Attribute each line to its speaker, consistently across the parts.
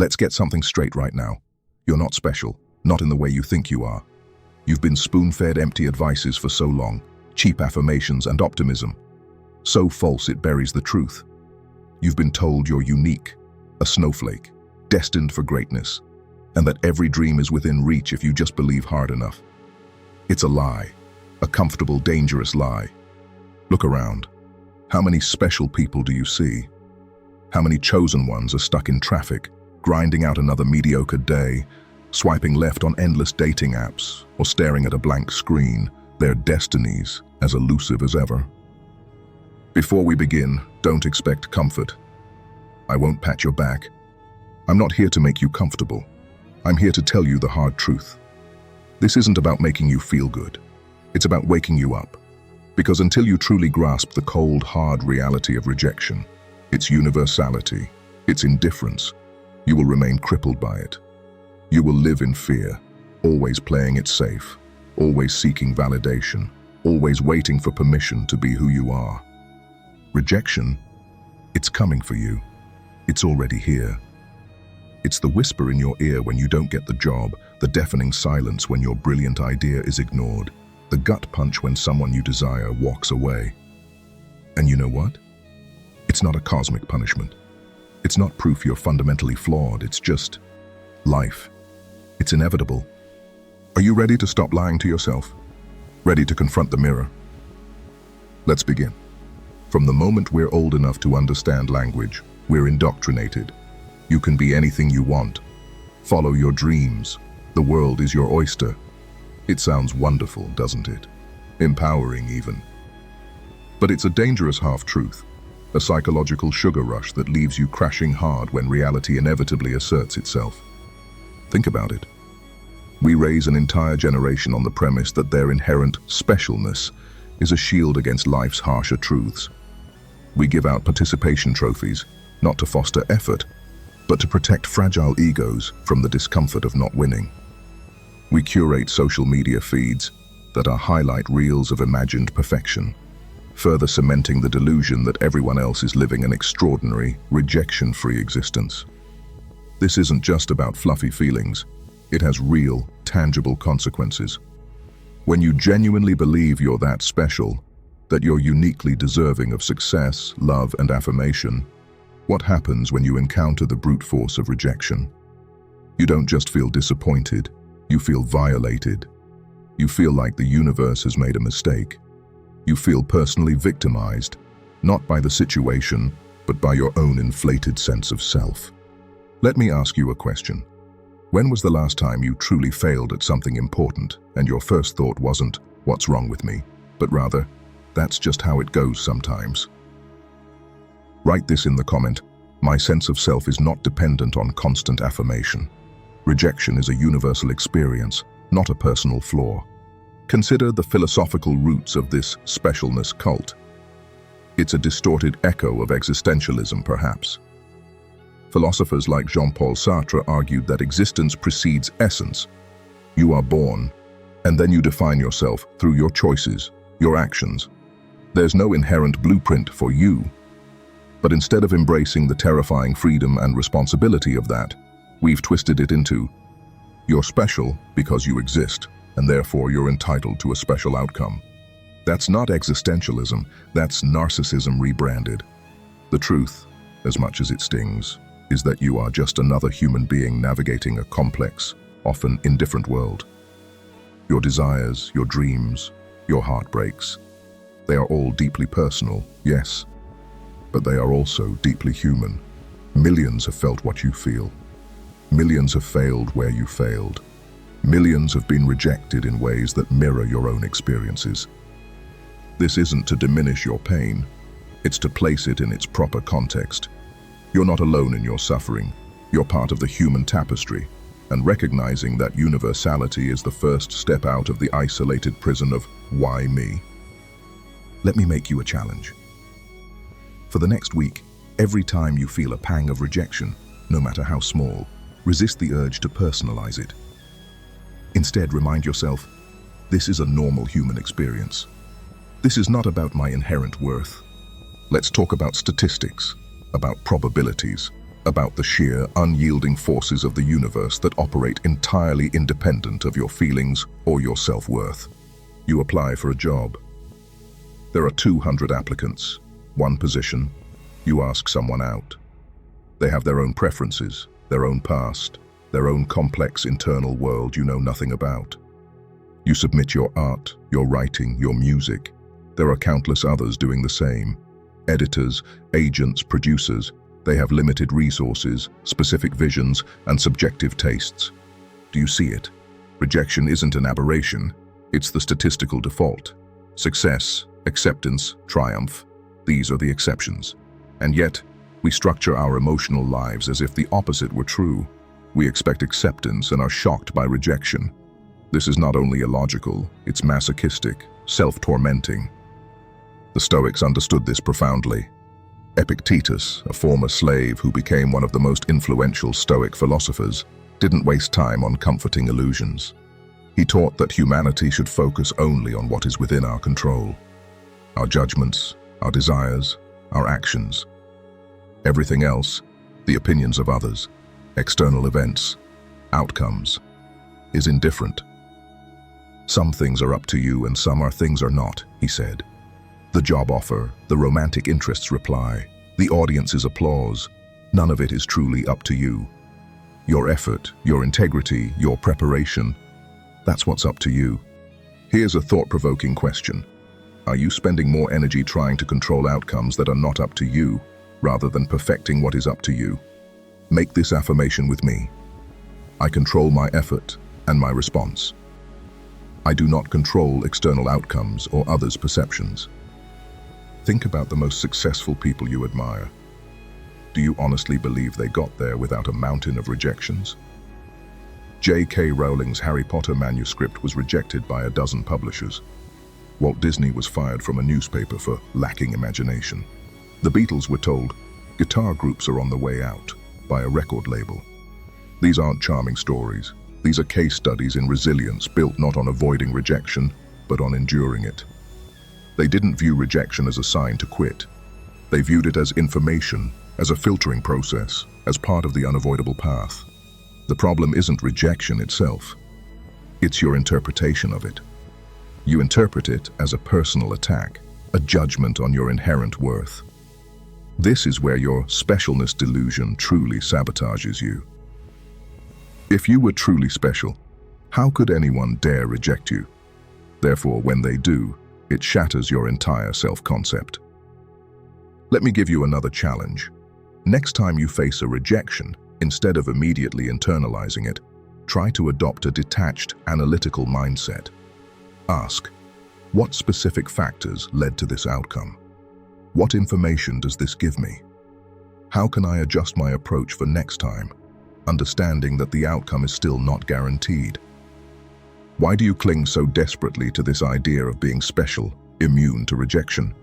Speaker 1: Let's get something straight right now. You're not special, not in the way you think you are. You've been spoon-fed empty advices for so long, cheap affirmations and optimism. So false it buries the truth. You've been told you're unique, a snowflake, destined for greatness, and that every dream is within reach if you just believe hard enough. It's a lie, a comfortable, dangerous lie. Look around. How many special people do you see? How many chosen ones are stuck in traffic, grinding out another mediocre day, swiping left on endless dating apps, or staring at a blank screen, their destinies as elusive as ever? Before we begin, don't expect comfort. I won't pat your back. I'm not here to make you comfortable. I'm here to tell you the hard truth. This isn't about making you feel good. It's about waking you up. Because until you truly grasp the cold, hard reality of rejection, its universality, its indifference, you will remain crippled by it. You will live in fear, always playing it safe, always seeking validation, always waiting for permission to be who you are. Rejection, it's coming for you. It's already here. It's the whisper in your ear when you don't get the job, the deafening silence when your brilliant idea is ignored, the gut punch when someone you desire walks away. And you know what? It's not a cosmic punishment. It's not proof you're fundamentally flawed. It's just life. It's inevitable. Are you ready to stop lying to yourself? Ready to confront the mirror? Let's begin. From the moment we're old enough to understand language, we're indoctrinated. You can be anything you want. Follow your dreams. The world is your oyster. It sounds wonderful, doesn't it? Empowering even. But it's a dangerous half-truth, a psychological sugar rush that leaves you crashing hard when reality inevitably asserts itself. Think about it. We raise an entire generation on the premise that their inherent specialness is a shield against life's harsher truths. We give out participation trophies, not to foster effort, but to protect fragile egos from the discomfort of not winning. We curate social media feeds that are highlight reels of imagined perfection, further cementing the delusion that everyone else is living an extraordinary, rejection-free existence. This isn't just about fluffy feelings. It has real, tangible consequences. When you genuinely believe you're that special, that you're uniquely deserving of success, love, and affirmation, what happens when you encounter the brute force of rejection? You don't just feel disappointed, you feel violated. You feel like the universe has made a mistake. You feel personally victimized, not by the situation, but by your own inflated sense of self. Let me ask you a question. When was the last time you truly failed at something important and your first thought wasn't, "What's wrong with me?" but rather, "That's just how it goes sometimes"? Write this in the comment. My sense of self is not dependent on constant affirmation. Rejection is a universal experience, not a personal flaw. Consider the philosophical roots of this specialness cult. It's a distorted echo of existentialism, perhaps. Philosophers like Jean-Paul Sartre argued that existence precedes essence. You are born, and then you define yourself through your choices, your actions. There's no inherent blueprint for you. But instead of embracing the terrifying freedom and responsibility of that, we've twisted it into, you're special because you exist, and therefore you're entitled to a special outcome. That's not existentialism, that's narcissism rebranded. The truth, as much as it stings, is that you are just another human being navigating a complex, often indifferent world. Your desires, your dreams, your heartbreaks, they are all deeply personal, yes, but they are also deeply human. Millions have felt what you feel. Millions have failed where you failed. Millions have been rejected in ways that mirror your own experiences. This isn't to diminish your pain, it's to place it in its proper context. You're not alone in your suffering. You're part of the human tapestry, and recognizing that universality is the first step out of the isolated prison of why me. Let me make you a challenge. For the next week, every time you feel a pang of rejection, no matter how small, resist the urge to personalize it. Instead, remind yourself, this is a normal human experience. This is not about my inherent worth. Let's talk about statistics, about probabilities, about the sheer, unyielding forces of the universe that operate entirely independent of your feelings or your self-worth. You apply for a job. There are 200 applicants, one position. You ask someone out. They have their own preferences, their own past, their own complex internal world you know nothing about. You submit your art, your writing, your music. There are countless others doing the same. Editors, agents, producers. They have limited resources, specific visions, and subjective tastes. Do you see it? Rejection isn't an aberration. It's the statistical default. Success, acceptance, triumph. These are the exceptions. And yet, we structure our emotional lives as if the opposite were true. We expect acceptance and are shocked by rejection. This is not only illogical, it's masochistic, self-tormenting. The Stoics understood this profoundly. Epictetus, a former slave who became one of the most influential Stoic philosophers, didn't waste time on comforting illusions. He taught that humanity should focus only on what is within our control. Our judgments, our desires, our actions. Everything else, the opinions of others, external events, outcomes, is indifferent. Some things are up to you and things are not, he said. The job offer, the romantic interests reply, the audience's applause, none of it is truly up to you. Your effort, your integrity, your preparation, that's what's up to you. Here's a thought-provoking question. Are you spending more energy trying to control outcomes that are not up to you, rather than perfecting what is up to you? Make this affirmation with me. I control my effort and my response. I do not control external outcomes or others' perceptions. Think about the most successful people you admire. Do you honestly believe they got there without a mountain of rejections? J.K. Rowling's Harry Potter manuscript was rejected by a dozen publishers. Walt Disney was fired from a newspaper for lacking imagination. The Beatles were told, guitar groups are on the way out, by a record label. These aren't charming stories. These are case studies in resilience built not on avoiding rejection, but on enduring it. They didn't view rejection as a sign to quit. They viewed it as information, as a filtering process, as part of the unavoidable path. The problem isn't rejection itself. It's your interpretation of it. You interpret it as a personal attack, a judgment on your inherent worth. This is where your specialness delusion truly sabotages you. If you were truly special, how could anyone dare reject you? Therefore, when they do, it shatters your entire self-concept. Let me give you another challenge. Next time you face a rejection, instead of immediately internalizing it, try to adopt a detached, analytical mindset. Ask, what specific factors led to this outcome? What information does this give me? How can I adjust my approach for next time, understanding that the outcome is still not guaranteed? Why do you cling so desperately to this idea of being special, immune to rejection?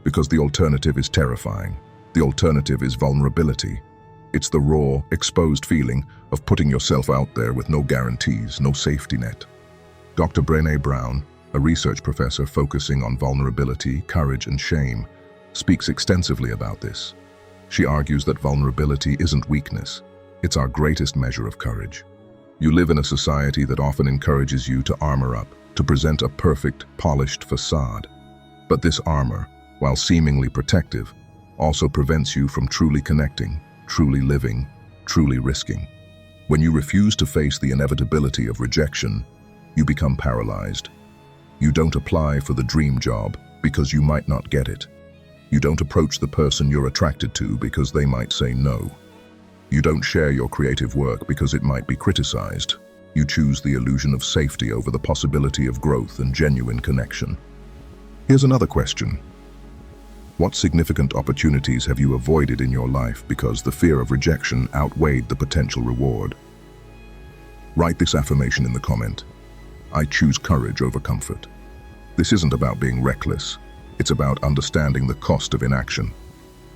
Speaker 1: Because the alternative is terrifying. The alternative is vulnerability. It's the raw, exposed feeling of putting yourself out there with no guarantees, no safety net. Dr. Brené Brown, a research professor focusing on vulnerability, courage, and shame, speaks extensively about this. She argues that vulnerability isn't weakness. It's our greatest measure of courage. You live in a society that often encourages you to armor up, to present a perfect, polished facade. But this armor, while seemingly protective, also prevents you from truly connecting, truly living, truly risking. When you refuse to face the inevitability of rejection, you become paralyzed. You don't apply for the dream job because you might not get it. You don't approach the person you're attracted to because they might say no. You don't share your creative work because it might be criticized. You choose the illusion of safety over the possibility of growth and genuine connection. Here's another question. What significant opportunities have you avoided in your life because the fear of rejection outweighed the potential reward? Write this affirmation in the comment. I choose courage over comfort. This isn't about being reckless. It's about understanding the cost of inaction.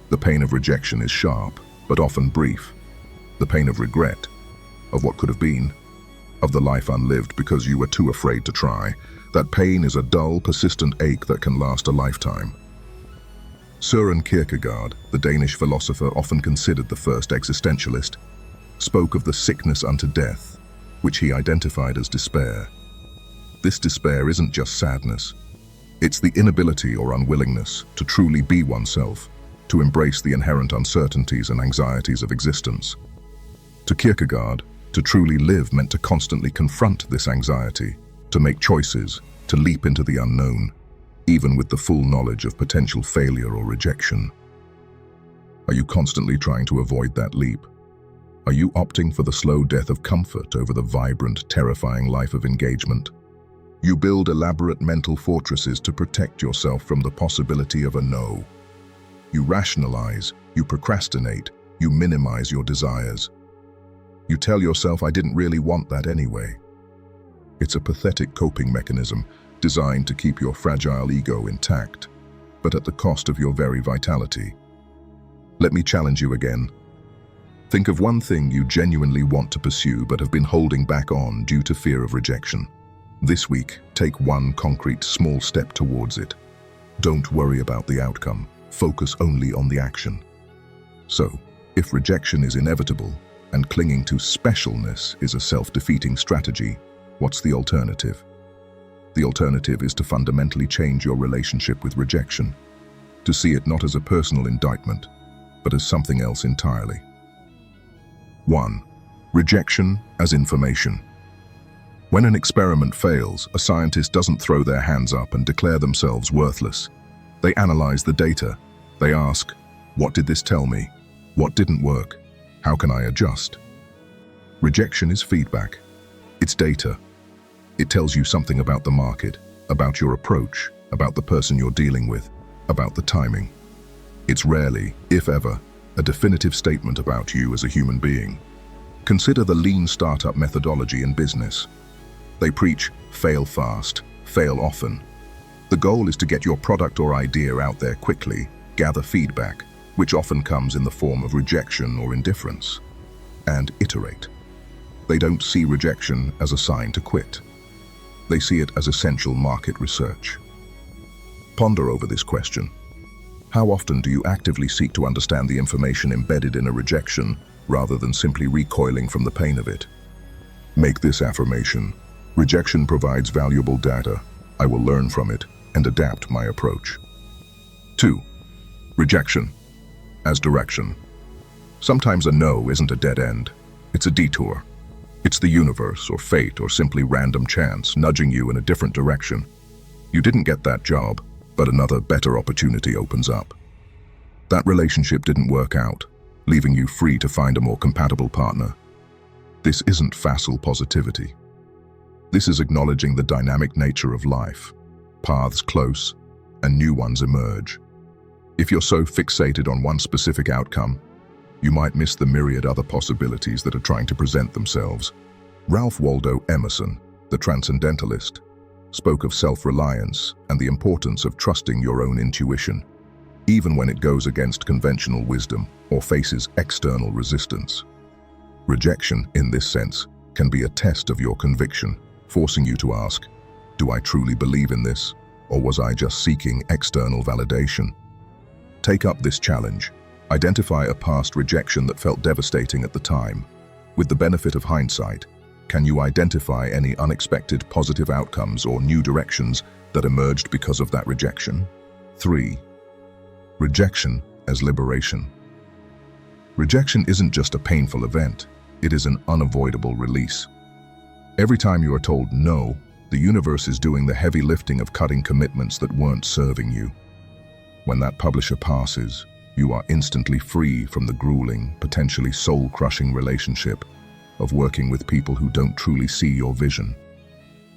Speaker 1: The pain of rejection is sharp, but often brief. The pain of regret, of what could have been, of the life unlived because you were too afraid to try. That pain is a dull, persistent ache that can last a lifetime. Søren Kierkegaard, the Danish philosopher often considered the first existentialist, spoke of the sickness unto death, which he identified as despair. This despair isn't just sadness. It's the inability or unwillingness to truly be oneself, to embrace the inherent uncertainties and anxieties of existence. To Kierkegaard, to truly live meant to constantly confront this anxiety, to make choices, to leap into the unknown, even with the full knowledge of potential failure or rejection. Are you constantly trying to avoid that leap? Are you opting for the slow death of comfort over the vibrant, terrifying life of engagement? You build elaborate mental fortresses to protect yourself from the possibility of a no. You rationalize, you procrastinate, you minimize your desires. You tell yourself, I didn't really want that anyway. It's a pathetic coping mechanism designed to keep your fragile ego intact, but at the cost of your very vitality. Let me challenge you again. Think of one thing you genuinely want to pursue but have been holding back on due to fear of rejection. This week, take one concrete small step towards it. Don't worry about the outcome. Focus only on the action. So, if rejection is inevitable and clinging to specialness is a self-defeating strategy, what's the alternative? The alternative is to fundamentally change your relationship with rejection, to see it not as a personal indictment, but as something else entirely. 1. Rejection as information. When an experiment fails, a scientist doesn't throw their hands up and declare themselves worthless. They analyze the data. They ask, what did this tell me? What didn't work? How can I adjust? Rejection is feedback. It's data. It tells you something about the market, about your approach, about the person you're dealing with, about the timing. It's rarely, if ever, a definitive statement about you as a human being. Consider the lean startup methodology in business. They preach, fail fast, fail often. The goal is to get your product or idea out there quickly, gather feedback, which often comes in the form of rejection or indifference, and iterate. They don't see rejection as a sign to quit. They see it as essential market research. Ponder over this question. How often do you actively seek to understand the information embedded in a rejection rather than simply recoiling from the pain of it? Make this affirmation. Rejection provides valuable data. I will learn from it and adapt my approach. 2. Rejection as direction. Sometimes a no isn't a dead end. It's a detour. It's the universe or fate or simply random chance nudging you in a different direction. You didn't get that job, but another better opportunity opens up. That relationship didn't work out, leaving you free to find a more compatible partner. This isn't facile positivity. This is acknowledging the dynamic nature of life. Paths close, and new ones emerge. If you're so fixated on one specific outcome, you might miss the myriad other possibilities that are trying to present themselves. Ralph Waldo Emerson, the transcendentalist, spoke of self-reliance and the importance of trusting your own intuition, even when it goes against conventional wisdom or faces external resistance. Rejection, in this sense, can be a test of your conviction, forcing you to ask, do I truly believe in this, or was I just seeking external validation? Take up this challenge. Identify a past rejection that felt devastating at the time. With the benefit of hindsight, can you identify any unexpected positive outcomes or new directions that emerged because of that rejection? 3. Rejection as liberation. Rejection isn't just a painful event, it is an unavoidable release. Every time you are told no, the universe is doing the heavy lifting of cutting commitments that weren't serving you. When that publisher passes, you are instantly free from the grueling, potentially soul-crushing relationship of working with people who don't truly see your vision.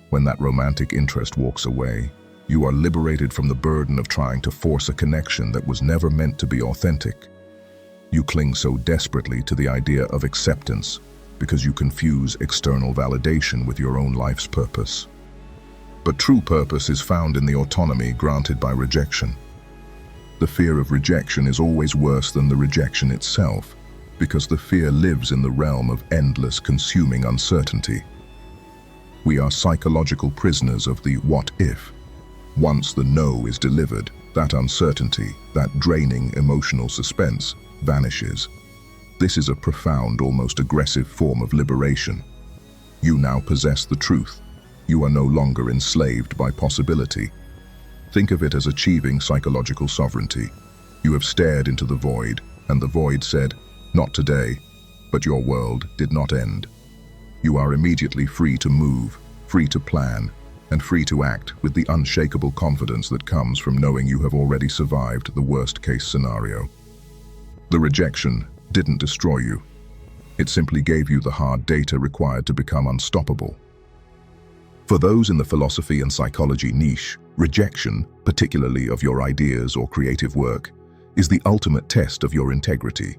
Speaker 1: When that romantic interest walks away, you are liberated from the burden of trying to force a connection that was never meant to be authentic. You cling so desperately to the idea of acceptance because you confuse external validation with your own life's purpose. But true purpose is found in the autonomy granted by rejection. The fear of rejection is always worse than the rejection itself, because the fear lives in the realm of endless, consuming uncertainty. We are psychological prisoners of the what if. Once the no is delivered, That uncertainty, that draining emotional suspense, vanishes. This is a profound, almost aggressive form of liberation. You now possess the truth. You are no longer enslaved by possibility. Think of it as achieving psychological sovereignty. You have stared into the void, and the void said, "Not today," but your world did not end. You are immediately free to move, free to plan, and free to act with the unshakable confidence that comes from knowing you have already survived the worst-case scenario. The rejection didn't destroy you. It simply gave you the hard data required to become unstoppable. For those in the philosophy and psychology niche, rejection, particularly of your ideas or creative work, is the ultimate test of your integrity.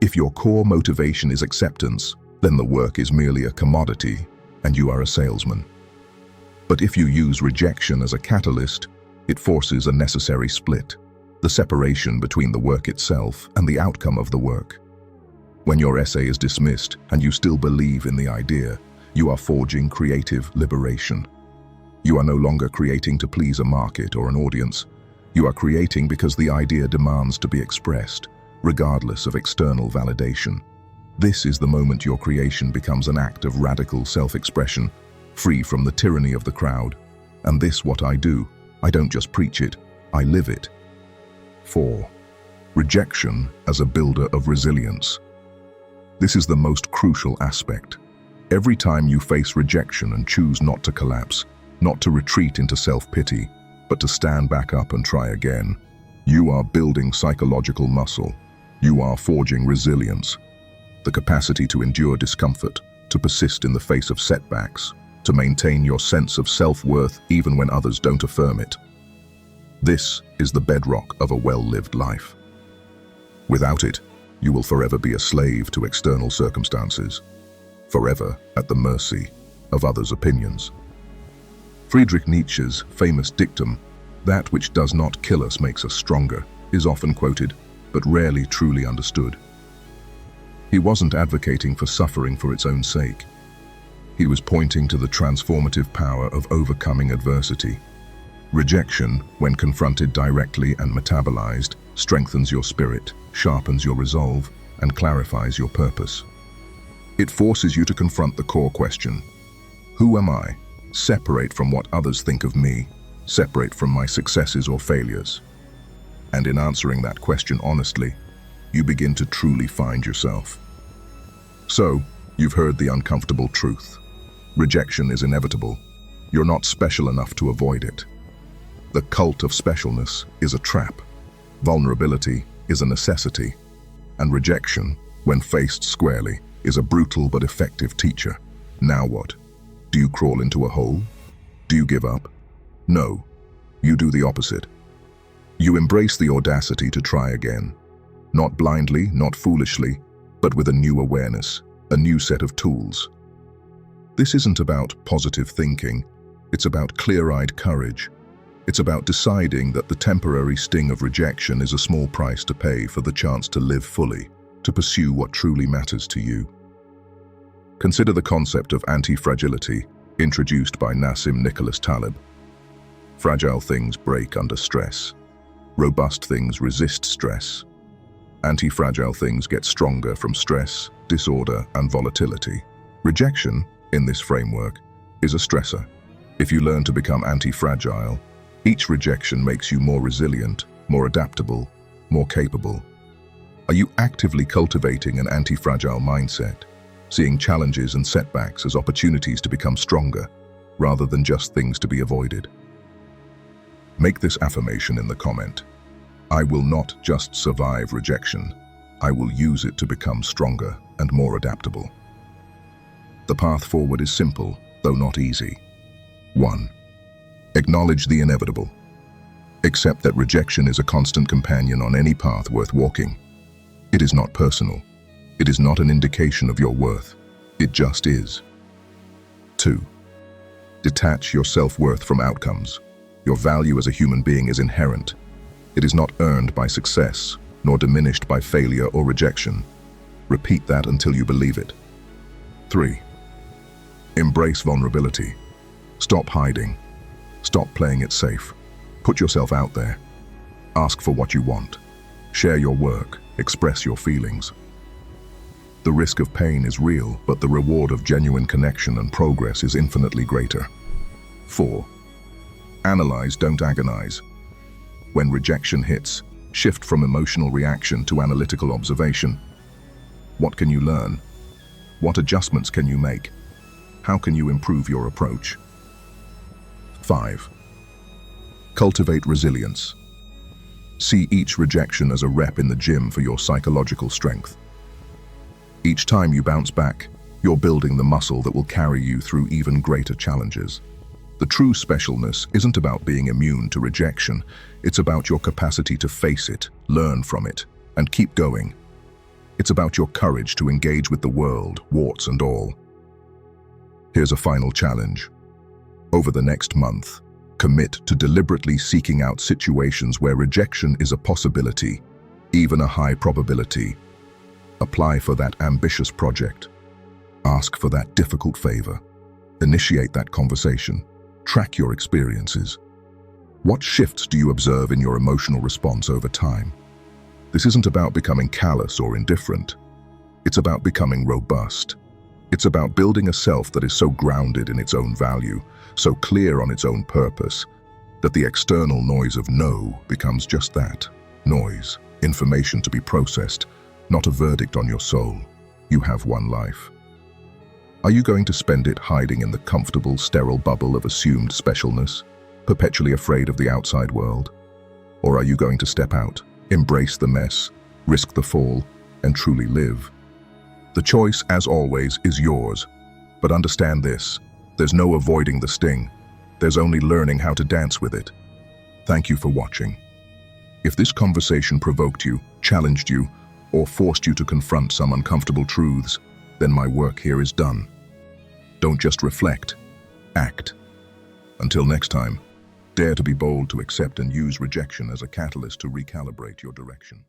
Speaker 1: If your core motivation is acceptance, then the work is merely a commodity, and you are a salesman. But if you use rejection as a catalyst, it forces a necessary split, the separation between the work itself and the outcome of the work. When your essay is dismissed and you still believe in the idea, you are forging creative liberation. You are no longer creating to please a market or an audience. You are creating because the idea demands to be expressed, regardless of external validation. This is the moment your creation becomes an act of radical self-expression, free from the tyranny of the crowd. And this what I do. I don't just preach it, I live it. 4. Rejection as a builder of resilience. This is the most crucial aspect. Every time you face rejection and choose not to collapse, not to retreat into self-pity, but to stand back up and try again, you are building psychological muscle. You are forging resilience, the capacity to endure discomfort, to persist in the face of setbacks, to maintain your sense of self-worth even when others don't affirm it. This is the bedrock of a well-lived life. Without it, you will forever be a slave to external circumstances, forever at the mercy of others' opinions. Friedrich Nietzsche's famous dictum, "That which does not kill us makes us stronger," is often quoted, but rarely truly understood. He wasn't advocating for suffering for its own sake. He was pointing to the transformative power of overcoming adversity. Rejection, when confronted directly and metabolized, strengthens your spirit, sharpens your resolve, and clarifies your purpose. It forces you to confront the core question: who am I? Separate from what others think of me, separate from my successes or failures. And in answering that question honestly, you begin to truly find yourself. So, you've heard the uncomfortable truth. Rejection is inevitable. You're not special enough to avoid it. The cult of specialness is a trap. Vulnerability is a necessity. And rejection, when faced squarely, is a brutal but effective teacher. Now what? Do you crawl into a hole? Do you give up? No. You do the opposite. You embrace the audacity to try again. Not blindly, not foolishly, but with a new awareness, a new set of tools. This isn't about positive thinking. It's about clear-eyed courage. It's about deciding that the temporary sting of rejection is a small price to pay for the chance to live fully, to pursue what truly matters to you. Consider the concept of antifragility, introduced by Nassim Nicholas Taleb. Fragile things break under stress. Robust things resist stress. Anti-fragile things get stronger from stress, disorder, and volatility. Rejection, in this framework, is a stressor. If you learn to become anti-fragile, each rejection makes you more resilient, more adaptable, more capable. Are you actively cultivating an anti-fragile mindset, seeing challenges and setbacks as opportunities to become stronger, rather than just things to be avoided? Make this affirmation in the comment. I will not just survive rejection, I will use it to become stronger and more adaptable. The path forward is simple, though not easy. 1. Acknowledge the inevitable. Accept that rejection is a constant companion on any path worth walking. It is not personal. It is not an indication of your worth. It just is. 2. Detach your self-worth from outcomes. Your value as a human being is inherent. It is not earned by success, nor diminished by failure or rejection. Repeat that until you believe it. 3. Embrace vulnerability. Stop hiding. Stop playing it safe. Put yourself out there. Ask for what you want. Share your work. Express your feelings. The risk of pain is real, but the reward of genuine connection and progress is infinitely greater. 4. Analyze, don't agonize. When rejection hits, shift from emotional reaction to analytical observation. What can you learn? What adjustments can you make? How can you improve your approach? 5. Cultivate resilience. See each rejection as a rep in the gym for your psychological strength. Each time you bounce back, you're building the muscle that will carry you through even greater challenges. The true specialness isn't about being immune to rejection. It's about your capacity to face it, learn from it, and keep going. It's about your courage to engage with the world, warts and all. Here's a final challenge. Over the next month, commit to deliberately seeking out situations where rejection is a possibility, even a high probability. Apply for that ambitious project. Ask for that difficult favor. Initiate that conversation. Track your experiences. What shifts do you observe in your emotional response over time? This isn't about becoming callous or indifferent. It's about becoming robust. It's about building a self that is so grounded in its own value, so clear on its own purpose, that the external noise of no becomes just that, noise, information to be processed, not a verdict on your soul. You have one life. Are you going to spend it hiding in the comfortable, sterile bubble of assumed specialness, perpetually afraid of the outside world? Or are you going to step out, embrace the mess, risk the fall, and truly live? The choice, as always, is yours. But understand this, there's no avoiding the sting. There's only learning how to dance with it. Thank you for watching. If this conversation provoked you, challenged you, or forced you to confront some uncomfortable truths, then my work here is done. Don't just reflect, act. Until next time, dare to be bold, to accept and use rejection as a catalyst to recalibrate your direction.